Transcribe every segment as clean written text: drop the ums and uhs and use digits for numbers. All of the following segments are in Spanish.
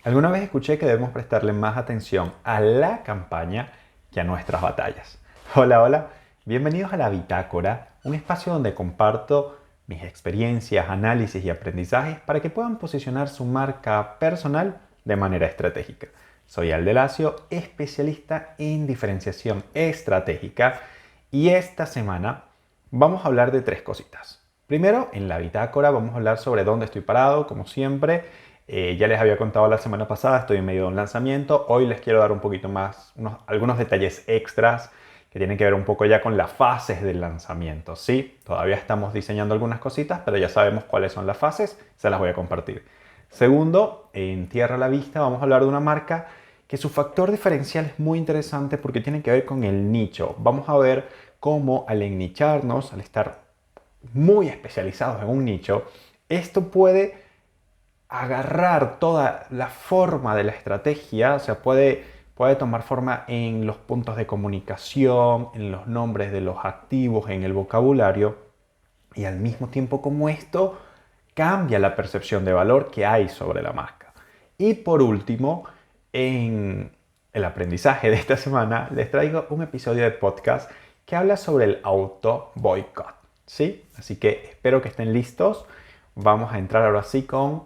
Alguna vez escuché que debemos prestarle más atención a la campaña que a nuestras batallas. Hola, hola, bienvenidos a La Bitácora, un espacio donde comparto mis experiencias, análisis y aprendizajes para que puedan posicionar su marca personal de manera estratégica. Soy Alde Lacio, especialista en diferenciación estratégica, y esta semana vamos a hablar de tres cositas. Primero, en La Bitácora vamos a hablar sobre dónde estoy parado, como siempre. Ya les había contado la semana pasada, estoy en medio de un lanzamiento. Hoy les quiero dar un poquito más, algunos detalles extras que tienen que ver un poco ya con las fases del lanzamiento. Sí, todavía estamos diseñando algunas cositas, pero ya sabemos cuáles son las fases, se las voy a compartir. Segundo, en Tierra a la Vista vamos a hablar de una marca que su factor diferencial es muy interesante porque tiene que ver con el nicho. Vamos a ver cómo al ennicharnos, al estar muy especializados en un nicho, esto puede agarrar toda la forma de la estrategia, o sea, puede tomar forma en los puntos de comunicación, en los nombres de los activos, en el vocabulario, y al mismo tiempo como esto cambia la percepción de valor que hay sobre la marca. Y por último, en el aprendizaje de esta semana, les traigo un episodio de podcast que habla sobre el auto boicot. ¿Sí? Así que espero que estén listos. Vamos a entrar ahora sí con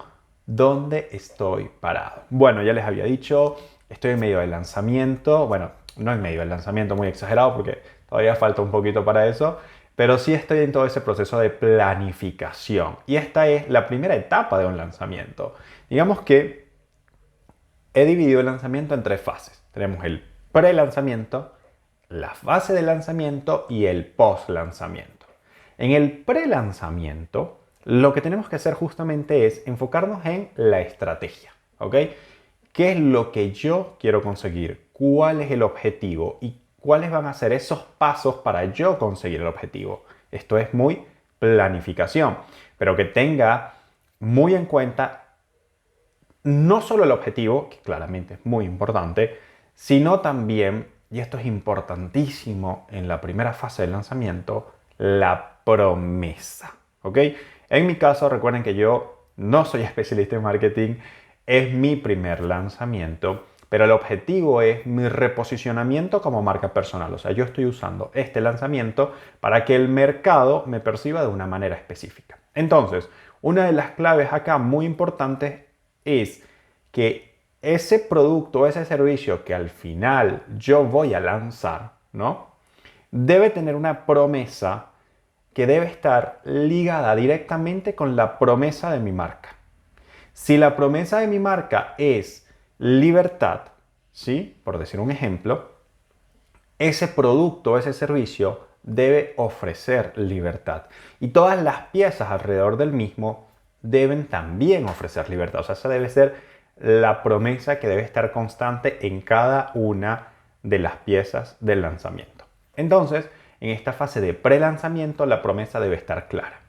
dónde estoy parado. Bueno, ya les había dicho, estoy en medio del lanzamiento. Bueno, no en medio del lanzamiento, muy exagerado porque todavía falta un poquito para eso. Pero sí estoy en todo ese proceso de planificación. Y esta es la primera etapa de un lanzamiento. Digamos que he dividido el lanzamiento en tres fases. Tenemos el pre-lanzamiento, la fase de lanzamiento y el post-lanzamiento. En el pre-lanzamiento, lo que tenemos que hacer justamente es enfocarnos en la estrategia. ¿Ok? ¿Qué es lo que yo quiero conseguir? ¿Cuál es el objetivo? ¿Y cuáles van a ser esos pasos para yo conseguir el objetivo? Esto es muy planificación, pero que tenga muy en cuenta no solo el objetivo, que claramente es muy importante, sino también, y esto es importantísimo en la primera fase del lanzamiento, la promesa. ¿Ok? En mi caso, recuerden que yo no soy especialista en marketing, es mi primer lanzamiento, pero el objetivo es mi reposicionamiento como marca personal. O sea, yo estoy usando este lanzamiento para que el mercado me perciba de una manera específica. Entonces, una de las claves acá muy importantes es que ese producto o ese servicio que al final yo voy a lanzar, ¿no? Debe tener una promesa que debe estar ligada directamente con la promesa de mi marca. Si la promesa de mi marca es libertad, ¿sí? Por decir un ejemplo, ese producto o ese servicio debe ofrecer libertad. Y todas las piezas alrededor del mismo deben también ofrecer libertad. O sea, esa debe ser la promesa que debe estar constante en cada una de las piezas del lanzamiento. Entonces, en esta fase de pre-lanzamiento, la promesa debe estar clara.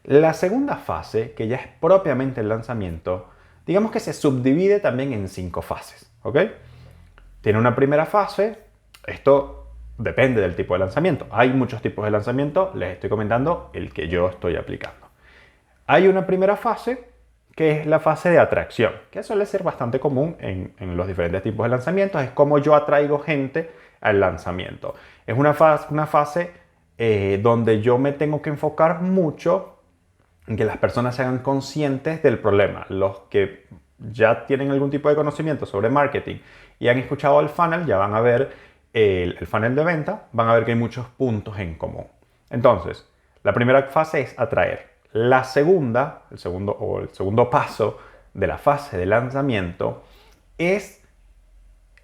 La segunda fase, que ya es propiamente el lanzamiento, digamos que se subdivide también en 5 fases. ¿Ok? Tiene una primera fase, esto depende del tipo de lanzamiento. Hay muchos tipos de lanzamiento, les estoy comentando el que yo estoy aplicando. Hay una primera fase que es la fase de atracción, que suele ser bastante común en los diferentes tipos de lanzamientos. Es como yo atraigo gente al lanzamiento. Es una fase donde yo me tengo que enfocar mucho en que las personas se hagan conscientes del problema. Los que ya tienen algún tipo de conocimiento sobre marketing y han escuchado el funnel, ya van a ver el funnel de venta, van a ver que hay muchos puntos en común. Entonces, la primera fase es atraer. La segunda, el segundo paso de la fase de lanzamiento es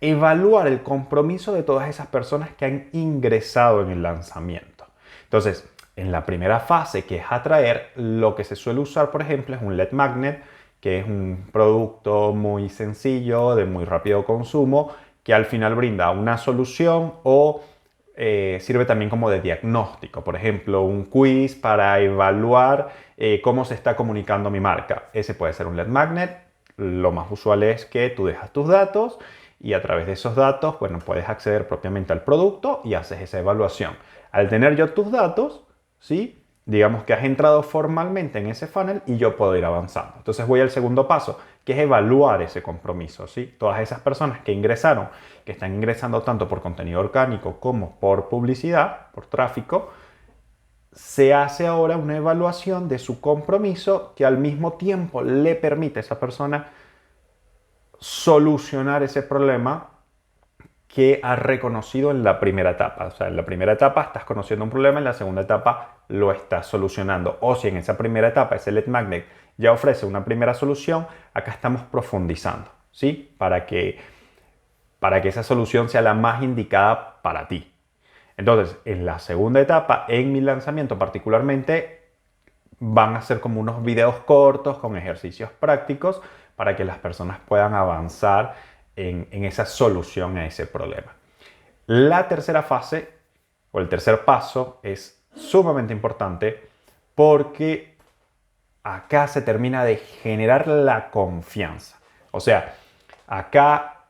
evaluar el compromiso de todas esas personas que han ingresado en el lanzamiento. Entonces, en la primera fase, que es atraer, lo que se suele usar, por ejemplo, es un lead magnet, que es un producto muy sencillo, de muy rápido consumo, que al final brinda una solución o sirve también como de diagnóstico. Por ejemplo, un quiz para evaluar cómo se está comunicando mi marca. Ese puede ser un lead magnet. Lo más usual es que tú dejas tus datos y a través de esos datos, bueno, puedes acceder propiamente al producto y haces esa evaluación. Al tener yo tus datos, ¿sí? Digamos que has entrado formalmente en ese funnel y yo puedo ir avanzando. Entonces voy al segundo paso, que es evaluar ese compromiso, ¿sí? Todas esas personas que ingresaron, que están ingresando tanto por contenido orgánico como por publicidad, por tráfico, se hace ahora una evaluación de su compromiso que al mismo tiempo le permite a esa persona solucionar ese problema que has reconocido en la primera etapa. O sea, en la primera etapa estás conociendo un problema, en la segunda etapa lo estás solucionando. O si en esa primera etapa ese lead magnet ya ofrece una primera solución, acá estamos profundizando, ¿sí? Para que esa solución sea la más indicada para ti. Entonces, en la segunda etapa, en mi lanzamiento particularmente, van a ser como unos videos cortos con ejercicios prácticos para que las personas puedan avanzar en esa solución a ese problema. La tercera fase o el tercer paso es sumamente importante porque acá se termina de generar la confianza. O sea, acá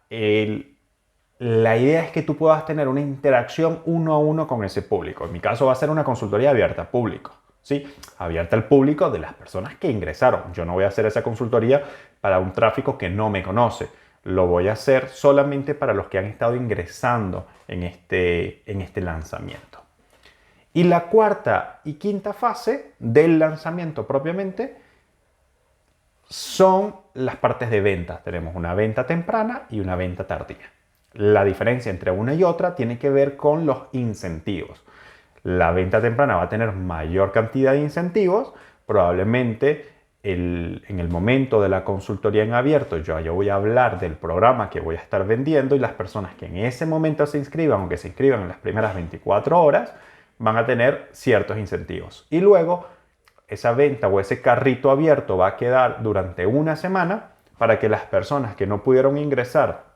la idea es que tú puedas tener una interacción uno a uno con ese público. En mi caso va a ser una consultoría abierta al público, ¿sí? Abierta al público de las personas que ingresaron. Yo no voy a hacer esa consultoría para un tráfico que no me conoce. Lo voy a hacer solamente para los que han estado ingresando en este lanzamiento. Y la cuarta y quinta fase del lanzamiento propiamente son las partes de ventas. Tenemos una venta temprana y una venta tardía. La diferencia entre una y otra tiene que ver con los incentivos. La venta temprana va a tener mayor cantidad de incentivos. Probablemente en el momento de la consultoría en abierto yo voy a hablar del programa que voy a estar vendiendo y las personas que en ese momento se inscriban o que se inscriban en las primeras 24 horas van a tener ciertos incentivos. Y luego esa venta o ese carrito abierto va a quedar durante una semana para que las personas que no pudieron ingresar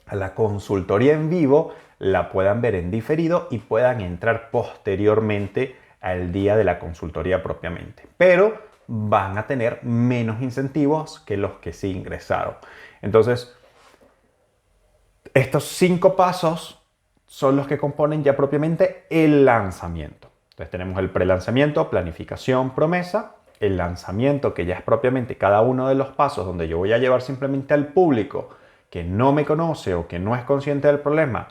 a la consultoría en vivo la puedan ver en diferido y puedan entrar posteriormente al día de la consultoría propiamente. Pero van a tener menos incentivos que los que sí ingresaron. Entonces, estos 5 pasos son los que componen ya propiamente el lanzamiento. Entonces tenemos el prelanzamiento, planificación, promesa, el lanzamiento que ya es propiamente cada uno de los pasos donde yo voy a llevar simplemente al público que no me conoce o que no es consciente del problema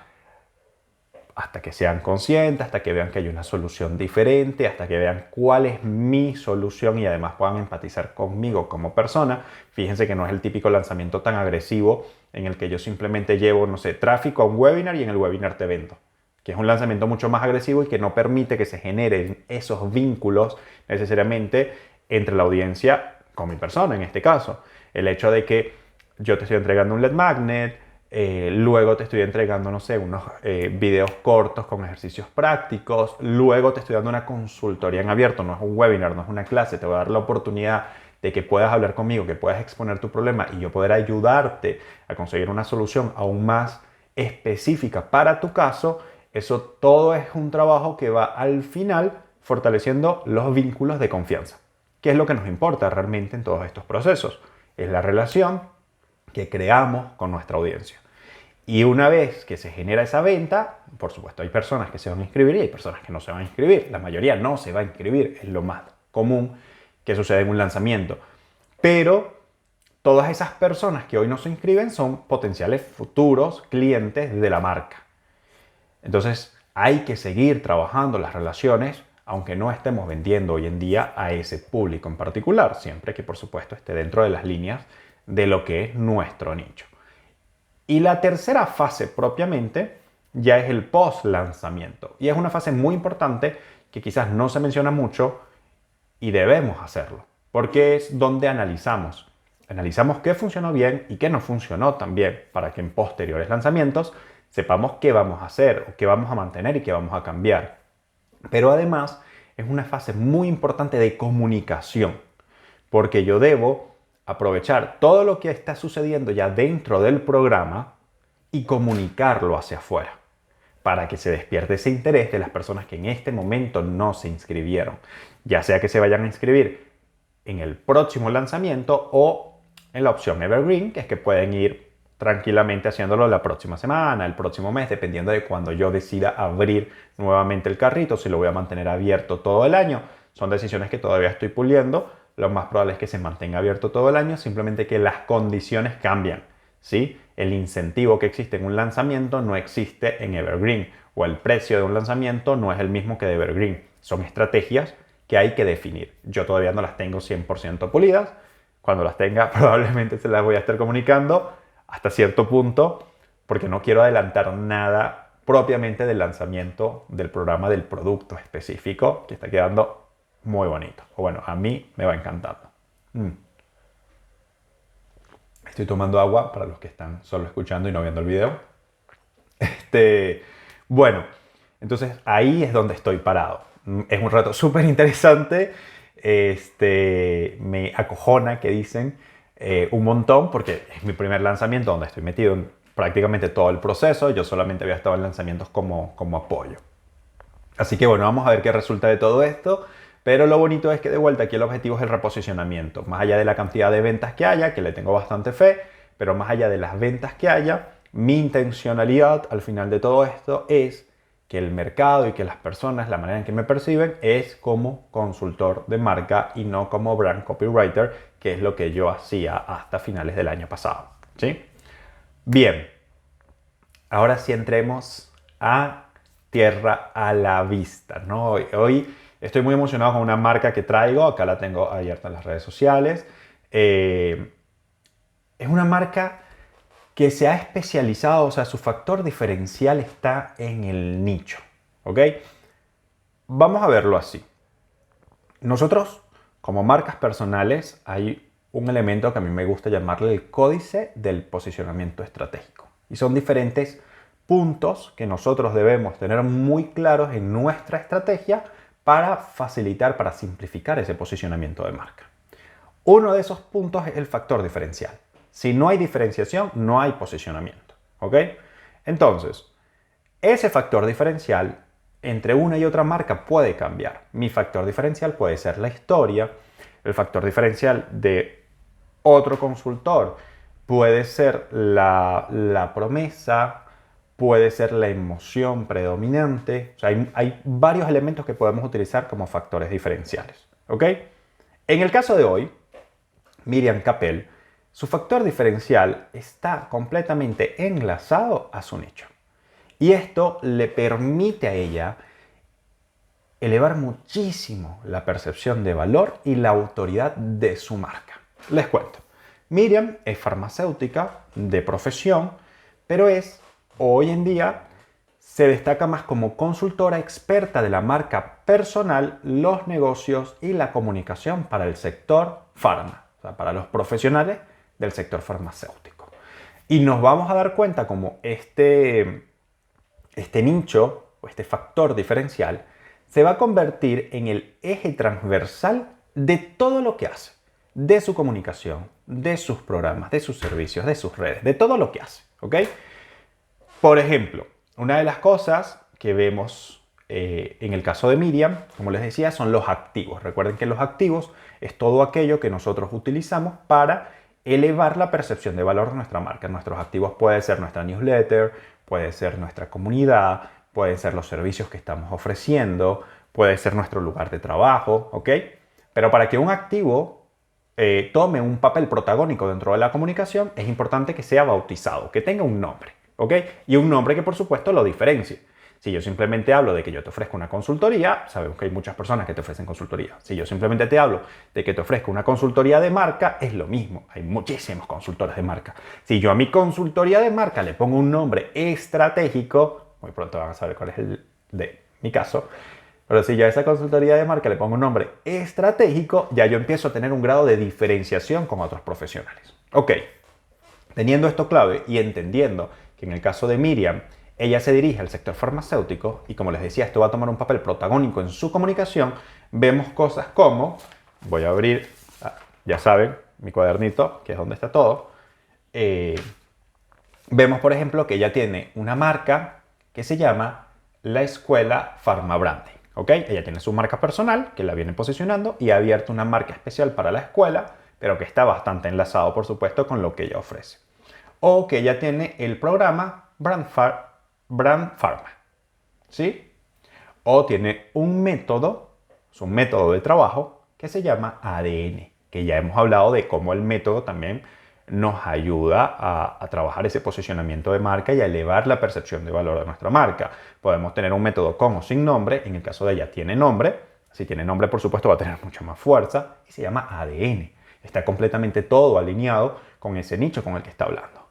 hasta que sean conscientes, hasta que vean que hay una solución diferente, hasta que vean cuál es mi solución y además puedan empatizar conmigo como persona. Fíjense que no es el típico lanzamiento tan agresivo en el que yo simplemente llevo, no sé, tráfico a un webinar y en el webinar te vendo, que es un lanzamiento mucho más agresivo y que no permite que se generen esos vínculos necesariamente entre la audiencia con mi persona en este caso. El hecho de que yo te estoy entregando un lead magnet, luego te estoy entregando, no sé, unos videos cortos con ejercicios prácticos, luego te estoy dando una consultoría en abierto, no es un webinar, no es una clase, te voy a dar la oportunidad de que puedas hablar conmigo, que puedas exponer tu problema y yo poder ayudarte a conseguir una solución aún más específica para tu caso. Eso todo es un trabajo que va al final fortaleciendo los vínculos de confianza, que es lo que nos importa realmente en todos estos procesos. Es la relación que creamos con nuestra audiencia. Y una vez que se genera esa venta, por supuesto hay personas que se van a inscribir y hay personas que no se van a inscribir. La mayoría no se va a inscribir, es lo más común que sucede en un lanzamiento. Pero todas esas personas que hoy no se inscriben son potenciales futuros clientes de la marca. Entonces hay que seguir trabajando las relaciones, aunque no estemos vendiendo hoy en día a ese público en particular, siempre que por supuesto esté dentro de las líneas de lo que es nuestro nicho. Y la tercera fase propiamente ya es el post-lanzamiento. Y es una fase muy importante que quizás no se menciona mucho y debemos hacerlo, porque es donde analizamos. Analizamos qué funcionó bien y qué no funcionó tan bien para que en posteriores lanzamientos sepamos qué vamos a hacer, o qué vamos a mantener y qué vamos a cambiar. Pero además es una fase muy importante de comunicación, porque yo debo aprovechar todo lo que está sucediendo ya dentro del programa y comunicarlo hacia afuera para que se despierte ese interés de las personas que en este momento no se inscribieron, ya sea que se vayan a inscribir en el próximo lanzamiento o en la opción Evergreen, que es que pueden ir tranquilamente haciéndolo la próxima semana, el próximo mes, dependiendo de cuando yo decida abrir nuevamente el carrito, si lo voy a mantener abierto todo el año. Son decisiones que todavía estoy puliendo, lo más probable es que se mantenga abierto todo el año, simplemente que las condiciones cambian, ¿sí? El incentivo que existe en un lanzamiento no existe en Evergreen, o el precio de un lanzamiento no es el mismo que de Evergreen. Son estrategias que hay que definir. Yo todavía no las tengo 100% pulidas. Cuando las tenga probablemente se las voy a estar comunicando hasta cierto punto, porque no quiero adelantar nada propiamente del lanzamiento del programa, del producto específico, que está quedando muy bonito. O bueno, a mí me va encantando. Estoy tomando agua para los que están solo escuchando y no viendo el video. Bueno, entonces ahí es donde estoy parado. Es un rato súper interesante. Me acojona que dicen un montón porque es mi primer lanzamiento donde estoy metido en prácticamente todo el proceso. Yo solamente había estado en lanzamientos como apoyo. Así que bueno, vamos a ver qué resulta de todo esto. Pero lo bonito es que de vuelta aquí el objetivo es el reposicionamiento. Más allá de la cantidad de ventas que haya, que le tengo bastante fe, pero más allá de las ventas que haya, mi intencionalidad al final de todo esto es que el mercado y que las personas, la manera en que me perciben es como consultor de marca y no como brand copywriter, que es lo que yo hacía hasta finales del año pasado. ¿Sí? Bien, ahora sí entremos a tierra a la vista, ¿no? Hoy estoy muy emocionado con una marca que traigo, acá la tengo abierta en las redes sociales. Es una marca que se ha especializado, o sea, su factor diferencial está en el nicho, ¿ok? Vamos a verlo así. Nosotros, como marcas personales, hay un elemento que a mí me gusta llamarle el códice del posicionamiento estratégico. Y son diferentes puntos que nosotros debemos tener muy claros en nuestra estrategia para facilitar, para simplificar ese posicionamiento de marca. Uno de esos puntos es el factor diferencial. Si no hay diferenciación, no hay posicionamiento. ¿Ok? Entonces, ese factor diferencial entre una y otra marca puede cambiar. Mi factor diferencial puede ser la historia, el factor diferencial de otro consultor puede ser la promesa, puede ser la emoción predominante. O sea, hay varios elementos que podemos utilizar como factores diferenciales. ¿Ok? En el caso de hoy, Miriam Capel, su factor diferencial está completamente enlazado a su nicho. Y esto le permite a ella elevar muchísimo la percepción de valor y la autoridad de su marca. Les cuento. Miriam es farmacéutica de profesión, pero hoy en día se destaca más como consultora experta de la marca personal, los negocios y la comunicación para el sector farma, o sea, para los profesionales del sector farmacéutico. Y nos vamos a dar cuenta como este nicho o este factor diferencial se va a convertir en el eje transversal de todo lo que hace, de su comunicación, de sus programas, de sus servicios, de sus redes, de todo lo que hace. ¿Ok? Por ejemplo, una de las cosas que vemos en el caso de Miriam, como les decía, son los activos. Recuerden que los activos es todo aquello que nosotros utilizamos para elevar la percepción de valor de nuestra marca. Nuestros activos puede ser nuestra newsletter, puede ser nuestra comunidad, pueden ser los servicios que estamos ofreciendo, puede ser nuestro lugar de trabajo, ¿ok? Pero para que un activo tome un papel protagónico dentro de la comunicación, es importante que sea bautizado, que tenga un nombre, ¿ok? Y un nombre que por supuesto lo diferencie. Si yo simplemente hablo de que yo te ofrezco una consultoría, sabemos que hay muchas personas que te ofrecen consultoría. Si yo simplemente te hablo de que te ofrezco una consultoría de marca, es lo mismo. Hay muchísimos consultores de marca. Si yo a mi consultoría de marca le pongo un nombre estratégico, muy pronto van a saber cuál es el de mi caso, pero si yo a esa consultoría de marca le pongo un nombre estratégico, ya yo empiezo a tener un grado de diferenciación con otros profesionales. Ok, teniendo esto clave y entendiendo que en el caso de Miriam, ella se dirige al sector farmacéutico y como les decía, esto va a tomar un papel protagónico en su comunicación, vemos cosas como, voy a abrir, ya saben, mi cuadernito, que es donde está todo. Vemos, por ejemplo, que ella tiene una marca que se llama La Escuela Pharma Branding. ¿Ok? Ella tiene su marca personal, que la viene posicionando, y ha abierto una marca especial para la escuela, pero que está bastante enlazado, por supuesto, con lo que ella ofrece. O que ella tiene el programa Brand Pharma, ¿sí? O tiene un método, es un método de trabajo, que se llama ADN, que ya hemos hablado de cómo el método también nos ayuda a trabajar ese posicionamiento de marca y a elevar la percepción de valor de nuestra marca. Podemos tener un método con o sin nombre, en el caso de ella tiene nombre, si tiene nombre por supuesto va a tener mucha más fuerza y se llama ADN. Está completamente todo alineado con ese nicho con el que está hablando.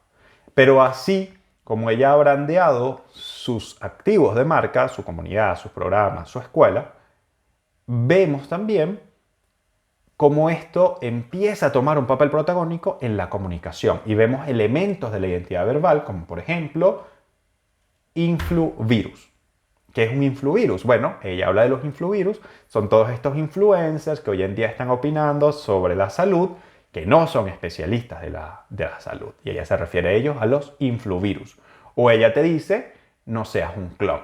Pero así como ella ha brandeado sus activos de marca, su comunidad, sus programas, su escuela, vemos también cómo esto empieza a tomar un papel protagónico en la comunicación y vemos elementos de la identidad verbal como por ejemplo influvirus. ¿Qué es un influvirus? Bueno, ella habla de los influvirus, son todos estos influencers que hoy en día están opinando sobre la salud, que no son especialistas de la salud. Y ella se refiere a ellos, a los influvirus. O ella te dice, no seas un clon,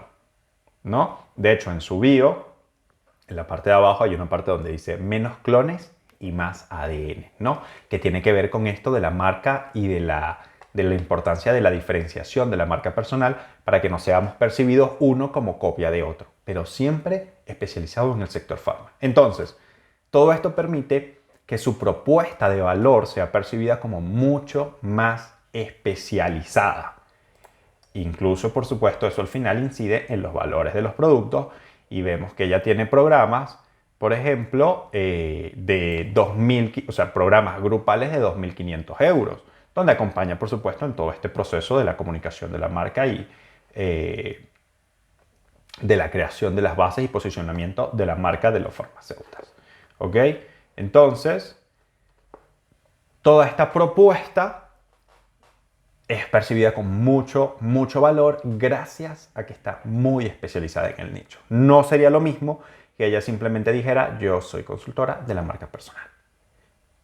¿no? De hecho, en su bio, en la parte de abajo hay una parte donde dice menos clones y más ADN, ¿no? Que tiene que ver con esto de la marca y de la importancia de la diferenciación de la marca personal para que no seamos percibidos uno como copia de otro, pero siempre especializado en el sector farma. Entonces, todo esto permite que su propuesta de valor sea percibida como mucho más especializada. Incluso, por supuesto, eso al final incide en los valores de los productos y vemos que ella tiene programas, por ejemplo, de 2.000, o sea, programas grupales de 2.500 euros, donde acompaña, por supuesto, en todo este proceso de la comunicación de la marca y de la creación de las bases y posicionamiento de la marca de los farmacéuticos. ¿Ok? Entonces, toda esta propuesta es percibida con mucho valor gracias a que está muy especializada en el nicho. No sería lo mismo que ella simplemente dijera, yo soy consultora de la marca personal.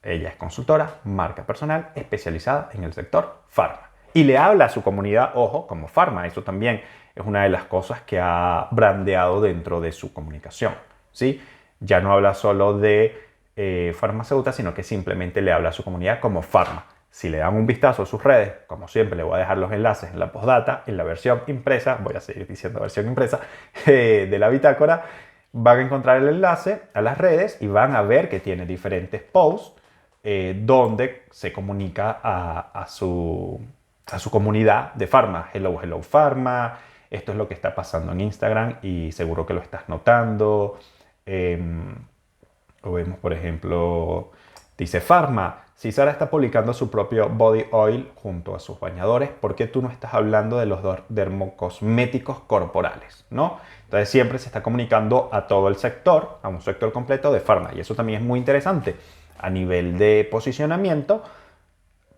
Ella es consultora, marca personal, especializada en el sector farma. Y le habla a su comunidad, ojo, como farma. Eso también es una de las cosas que ha brandeado dentro de su comunicación, ¿sí? Ya no habla solo de farmacéutica, sino que simplemente le habla a su comunidad como farma. Si le dan un vistazo a sus redes, como siempre, le voy a dejar los enlaces en la postdata, en la versión impresa, voy a seguir diciendo versión impresa, de la bitácora, van a encontrar el enlace a las redes y van a ver que tiene diferentes posts donde se comunica a su comunidad de Pharma. Hello, hello Pharma. Esto es lo que está pasando en Instagram y seguro que lo estás notando. O vemos, por ejemplo, dice Pharma. Si Sara está publicando su propio body oil junto a sus bañadores, ¿por qué tú no estás hablando de los dermocosméticos corporales? ¿No? Entonces siempre se está comunicando a todo el sector, a un sector completo de Pharma. Y eso también es muy interesante a nivel de posicionamiento,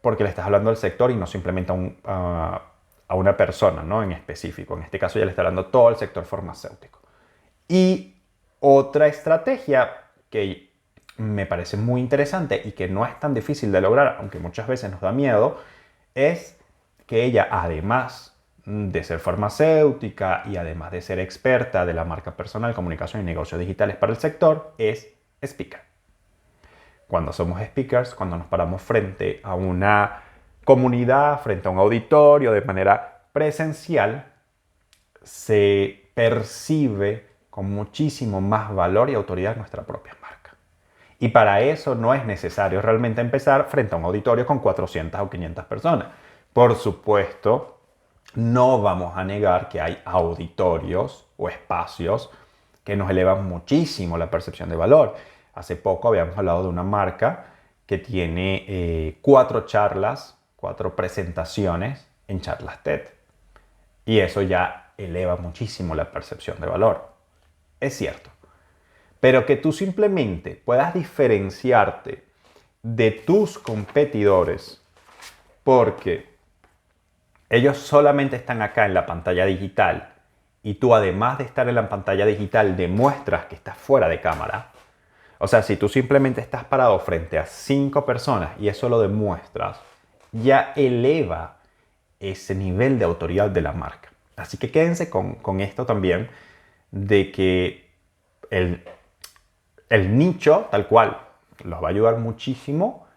porque le estás hablando al sector y no simplemente a una persona, ¿no? En específico. En este caso ya le está hablando todo el sector farmacéutico. Y otra estrategia que me parece muy interesante y que no es tan difícil de lograr, aunque muchas veces nos da miedo, es que ella, además de ser farmacéutica y además de ser experta de la marca personal, comunicación y negocios digitales para el sector, es speaker. Cuando somos speakers, cuando nos paramos frente a una comunidad, frente a un auditorio de manera presencial, se percibe con muchísimo más valor y autoridad nuestra propia marca. Y para eso no es necesario realmente empezar frente a un auditorio con 400 o 500 personas. Por supuesto, no vamos a negar que hay auditorios o espacios que nos elevan muchísimo la percepción de valor. Hace poco habíamos hablado de una marca que tiene 4 charlas, 4 presentaciones en charlas TED. Y eso ya eleva muchísimo la percepción de valor. Es cierto. Pero que tú simplemente puedas diferenciarte de tus competidores porque ellos solamente están acá en la pantalla digital y tú, además de estar en la pantalla digital, demuestras que estás fuera de cámara. O sea, si tú simplemente estás parado frente a 5 personas y eso lo demuestras, ya eleva ese nivel de autoridad de la marca. Así que quédense con esto también de que el nicho, tal cual, los va a ayudar muchísimo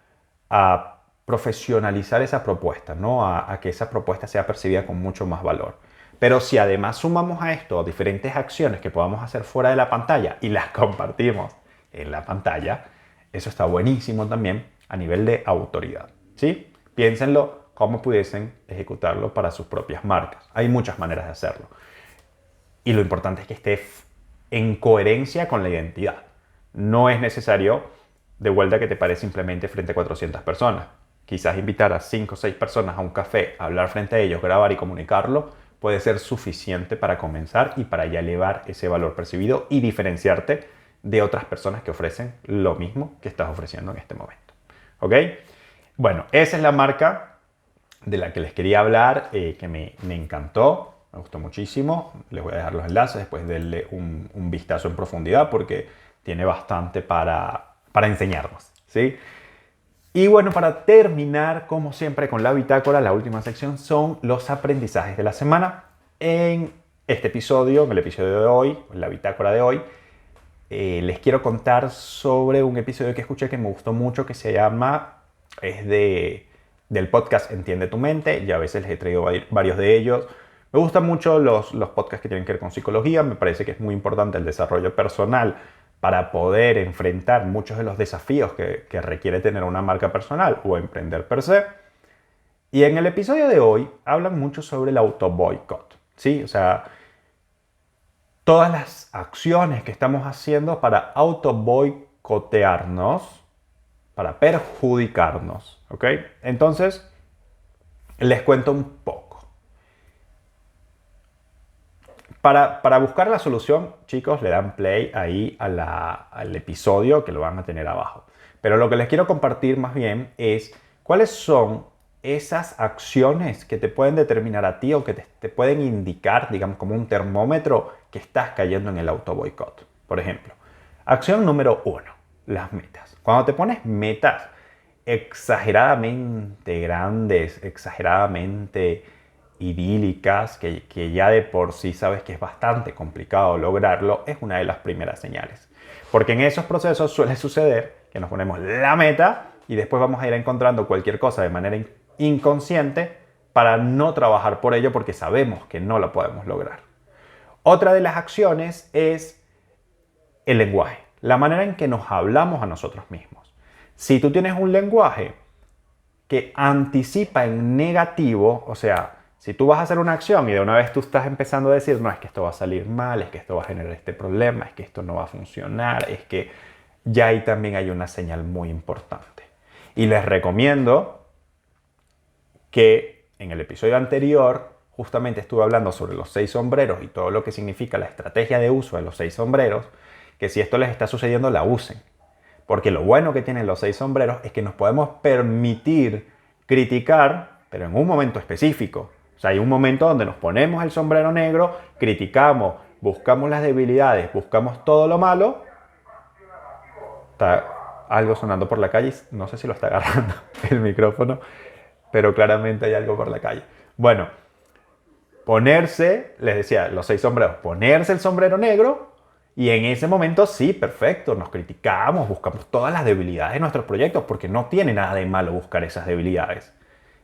a profesionalizar esa propuesta, ¿no? A que esa propuesta sea percibida con mucho más valor. Pero si además sumamos a esto diferentes acciones que podamos hacer fuera de la pantalla y las compartimos en la pantalla. Eso está buenísimo también a nivel de autoridad, ¿sí? Piénsenlo cómo pudiesen ejecutarlo para sus propias marcas. Hay muchas maneras de hacerlo. Y lo importante es que esté en coherencia con la identidad. No es necesario, de vuelta, que te pares simplemente frente a 400 personas. Quizás invitar a 5 o 6 personas a un café, hablar frente a ellos, grabar y comunicarlo, puede ser suficiente para comenzar y para ya elevar ese valor percibido y diferenciarte de otras personas que ofrecen lo mismo que estás ofreciendo en este momento. ¿Ok? Bueno, esa es la marca de la que les quería hablar, que me encantó, me gustó muchísimo. Les voy a dejar los enlaces, después denle un vistazo en profundidad porque tiene bastante para enseñarnos, ¿sí? Y bueno, para terminar, como siempre, con la bitácora, la última sección son los aprendizajes de la semana. En este episodio, en el episodio de hoy, en la bitácora de hoy, les quiero contar sobre un episodio que escuché que me gustó mucho, que se llama, del podcast Entiende tu mente, y a veces les he traído varios de ellos. Me gustan mucho los podcasts que tienen que ver con psicología, me parece que es muy importante el desarrollo personal para poder enfrentar muchos de los desafíos que requiere tener una marca personal o emprender per se. Y en el episodio de hoy hablan mucho sobre el auto-boicot, ¿sí? O sea, todas las acciones que estamos haciendo para auto-boicotearnos, para perjudicarnos, ¿ok? Entonces, les cuento un poco. Para buscar la solución, chicos, le dan play ahí al episodio que lo van a tener abajo. Pero lo que les quiero compartir más bien es cuáles son esas acciones que te pueden determinar a ti o que te pueden indicar, digamos, como un termómetro que estás cayendo en el auto-boicot. Por ejemplo, acción número 1, las metas. Cuando te pones metas exageradamente grandes, exageradamente idílicas, que ya de por sí sabes que es bastante complicado lograrlo, es una de las primeras señales. Porque en esos procesos suele suceder que nos ponemos la meta y después vamos a ir encontrando cualquier cosa de manera inconsciente para no trabajar por ello porque sabemos que no lo podemos lograr. Otra de las acciones es el lenguaje, la manera en que nos hablamos a nosotros mismos. Si tú tienes un lenguaje que anticipa en negativo, o sea, si tú vas a hacer una acción y de una vez tú estás empezando a decir, no, es que esto va a salir mal, es que esto va a generar este problema, es que esto no va a funcionar, es que ya ahí también hay una señal muy importante. Y les recomiendo que en el episodio anterior justamente estuve hablando sobre los 6 sombreros y todo lo que significa la estrategia de uso de los 6 sombreros, que si esto les está sucediendo la usen. Porque lo bueno que tienen los 6 sombreros es que nos podemos permitir criticar, pero en un momento específico. O sea, hay un momento donde nos ponemos el sombrero negro, criticamos, buscamos las debilidades, buscamos todo lo malo. Está algo sonando por la calle, no sé si lo está agarrando el micrófono, pero claramente hay algo por la calle. Bueno, ponerse, les decía, los 6 sombreros, ponerse el sombrero negro y en ese momento sí, perfecto, nos criticamos, buscamos todas las debilidades de nuestros proyectos porque no tiene nada de malo buscar esas debilidades.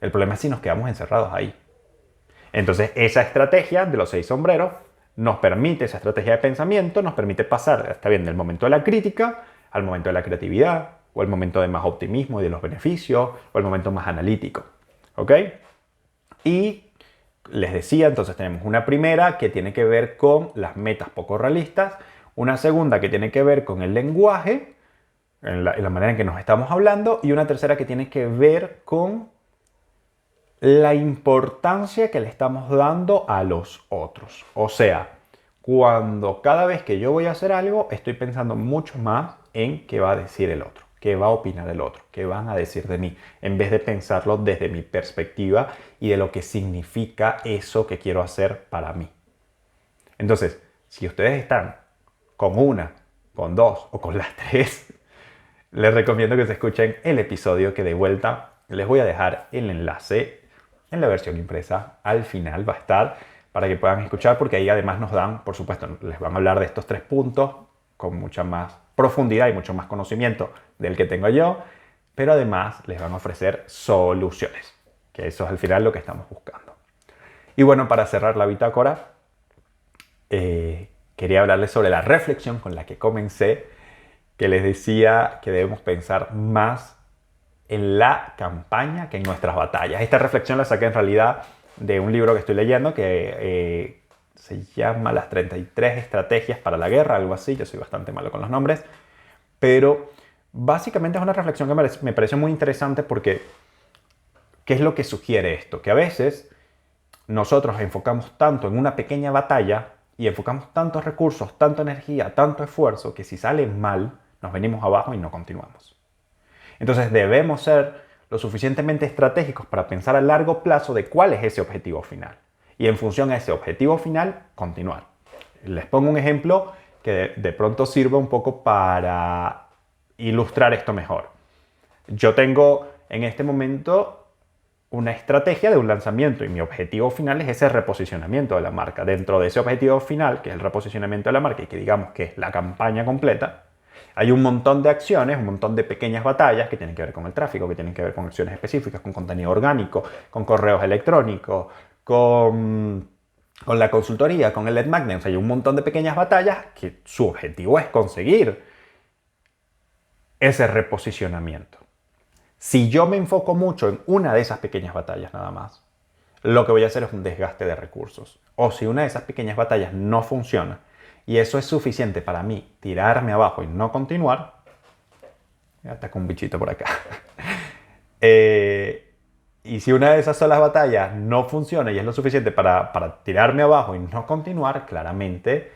El problema es si nos quedamos encerrados ahí. Entonces, esa estrategia de los 6 sombreros nos permite, esa estrategia de pensamiento nos permite pasar, está bien, del momento de la crítica al momento de la creatividad, o el momento de más optimismo y de los beneficios, o el momento más analítico. ¿Ok? Y les decía, entonces tenemos una primera que tiene que ver con las metas poco realistas, una segunda que tiene que ver con el lenguaje, en la manera en que nos estamos hablando, y una tercera que tiene que ver con la importancia que le estamos dando a los otros. O sea, cuando cada vez que yo voy a hacer algo, estoy pensando mucho más en qué va a decir el otro, qué va a opinar el otro, qué van a decir de mí, en vez de pensarlo desde mi perspectiva y de lo que significa eso que quiero hacer para mí. Entonces, si ustedes están con una, con dos o con las tres, les recomiendo que se escuchen el episodio que de vuelta les voy a dejar el enlace en la versión impresa. Al final va a estar para que puedan escuchar porque ahí además nos dan, por supuesto, les van a hablar de estos 3 puntos con mucha más profundidad y mucho más conocimiento del que tengo yo, pero además les van a ofrecer soluciones, que eso es al final lo que estamos buscando. Y bueno, para cerrar la bitácora, quería hablarles sobre la reflexión con la que comencé que les decía que debemos pensar más en la campaña que en nuestras batallas. Esta reflexión la saqué en realidad de un libro que estoy leyendo que se llama Las 33 estrategias para la guerra, algo así. Yo soy bastante malo con los nombres, pero básicamente es una reflexión que me pareció muy interesante porque ¿qué es lo que sugiere esto? Que a veces nosotros enfocamos tanto en una pequeña batalla y enfocamos tantos recursos, tanta energía, tanto esfuerzo, que si sale mal, nos venimos abajo y no continuamos. Entonces debemos ser lo suficientemente estratégicos para pensar a largo plazo de cuál es ese objetivo final. Y en función a ese objetivo final, continuar. Les pongo un ejemplo que de pronto sirve un poco para ilustrar esto mejor. Yo tengo en este momento una estrategia de un lanzamiento y mi objetivo final es ese reposicionamiento de la marca. Dentro de ese objetivo final, que es el reposicionamiento de la marca y que digamos que es la campaña completa, hay un montón de acciones, un montón de pequeñas batallas que tienen que ver con el tráfico, que tienen que ver con acciones específicas, con contenido orgánico, con correos electrónicos, con la consultoría, con el lead magnet. O sea, hay un montón de pequeñas batallas que su objetivo es conseguir ese reposicionamiento. Si yo me enfoco mucho en una de esas pequeñas batallas nada más, lo que voy a hacer es un desgaste de recursos. O si una de esas pequeñas batallas no funciona y eso es suficiente para mí tirarme abajo y no continuar, ya está con un bichito por acá. Y si una de esas solas batallas no funciona y es lo suficiente para tirarme abajo y no continuar, claramente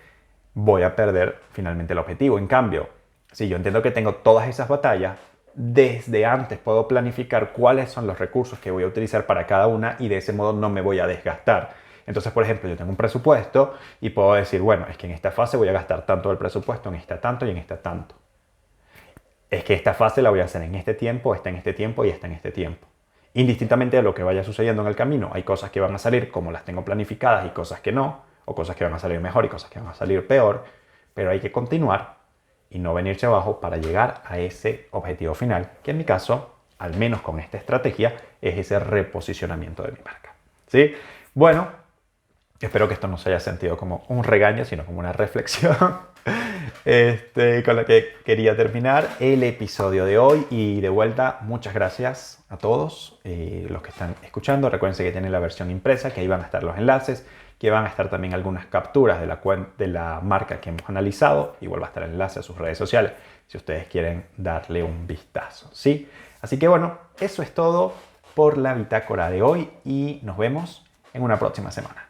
voy a perder finalmente el objetivo. En cambio, si yo entiendo que tengo todas esas batallas, desde antes puedo planificar cuáles son los recursos que voy a utilizar para cada una y de ese modo no me voy a desgastar. Entonces, por ejemplo, yo tengo un presupuesto y puedo decir, bueno, es que en esta fase voy a gastar tanto del presupuesto, en esta tanto y en esta tanto. Es que esta fase la voy a hacer en este tiempo, esta en este tiempo y esta en este tiempo. Indistintamente de lo que vaya sucediendo en el camino, hay cosas que van a salir como las tengo planificadas y cosas que no, o cosas que van a salir mejor y cosas que van a salir peor, pero hay que continuar y no venirse abajo para llegar a ese objetivo final, que en mi caso, al menos con esta estrategia, es ese reposicionamiento de mi marca. ¿Sí? Bueno, espero que esto no se haya sentido como un regaño, sino como una reflexión con la que quería terminar el episodio de hoy. Y de vuelta, muchas gracias a todos los que están escuchando. Recuerden que tienen la versión impresa, que ahí van a estar los enlaces, que van a estar también algunas capturas de la marca que hemos analizado. Igual va a estar el enlace a sus redes sociales si ustedes quieren darle un vistazo, ¿sí? Así que bueno, eso es todo por la bitácora de hoy y nos vemos en una próxima semana.